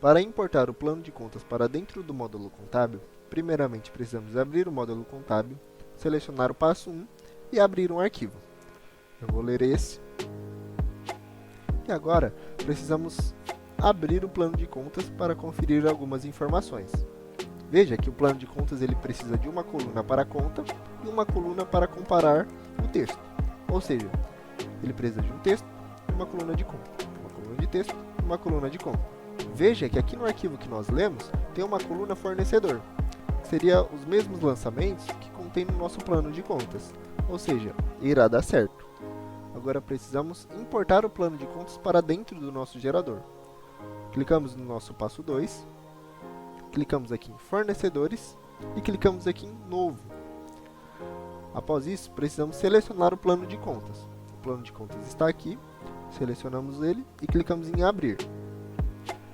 Para importar o plano de contas para dentro do módulo contábil, primeiramente precisamos abrir o módulo contábil, selecionar o passo 1 e abrir um arquivo. Eu vou ler esse. E agora, precisamos abrir o plano de contas para conferir algumas informações. Veja que o plano de contas ele precisa de uma coluna para a conta e uma coluna para comparar o texto. Ou seja, ele precisa de um texto e uma coluna de conta, uma coluna de texto e uma coluna de conta. Veja que aqui no arquivo que nós lemos, tem uma coluna fornecedor, que seria os mesmos lançamentos que contém no nosso plano de contas. Ou seja, irá dar certo. Agora precisamos importar o plano de contas para dentro do nosso gerador. Clicamos no nosso passo 2, clicamos aqui em fornecedores e clicamos aqui em novo. Após isso, precisamos selecionar o plano de contas. O plano de contas está aqui, selecionamos ele e clicamos em abrir.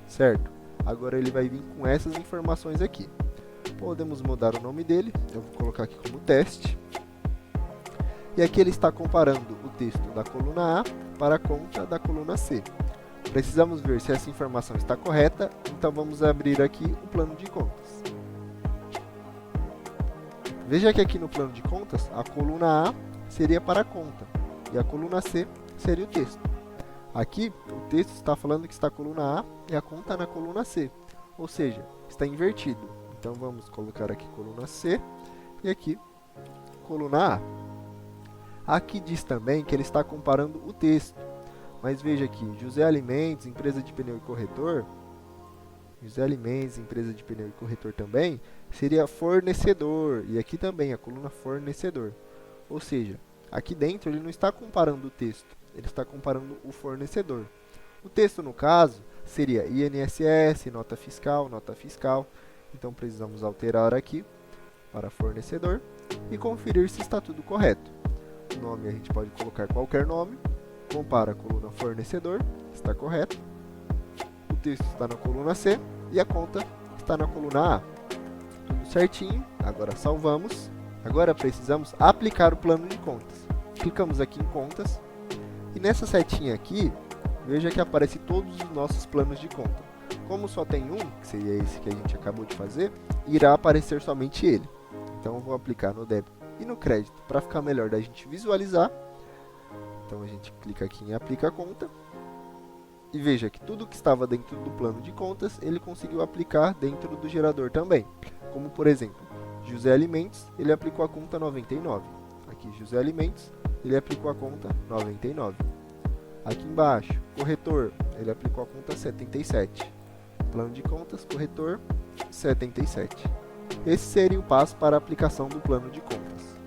Certo, agora ele vai vir com essas informações aqui. Podemos mudar o nome dele, eu vou colocar aqui como teste. E aqui ele está comparando o texto da coluna A para a conta da coluna C. Precisamos ver se essa informação está correta, então vamos abrir aqui o plano de contas. Veja que aqui no plano de contas, a coluna A seria para a conta e a coluna C seria o texto. Aqui, o texto está falando que está a coluna A e a conta na coluna C, ou seja, está invertido. Então vamos colocar aqui coluna C e aqui coluna A. Aqui diz também que ele está comparando o texto, mas veja aqui, José Alimentos, empresa de pneu e corretor, José Alimentos, empresa de pneu e corretor também, seria fornecedor, e aqui também a coluna fornecedor. Ou seja, aqui dentro ele não está comparando o texto, ele está comparando o fornecedor. O texto, no caso, seria INSS, nota fiscal, então precisamos alterar aqui para fornecedor e conferir se está tudo correto. O nome a gente pode colocar qualquer nome, compara a coluna fornecedor, está correto. O texto está na coluna C e a conta está na coluna A. Tudo certinho, agora salvamos. Agora precisamos aplicar o plano de contas. Clicamos aqui em contas e nessa setinha aqui, veja que aparece todos os nossos planos de conta. Como só tem um, que seria esse que a gente acabou de fazer, irá aparecer somente ele. Então eu vou aplicar no débito e no crédito para ficar melhor da gente visualizar. Então a gente clica aqui em aplica conta e veja que tudo que estava dentro do plano de contas ele conseguiu aplicar dentro do gerador também. Como por exemplo, José Alimentos, ele aplicou a conta 99. Aqui José Alimentos, ele aplicou a conta 99. Aqui embaixo, corretor, ele aplicou a conta 77. Plano de contas, corretor 77. Esse seria o passo para a aplicação do plano de contas.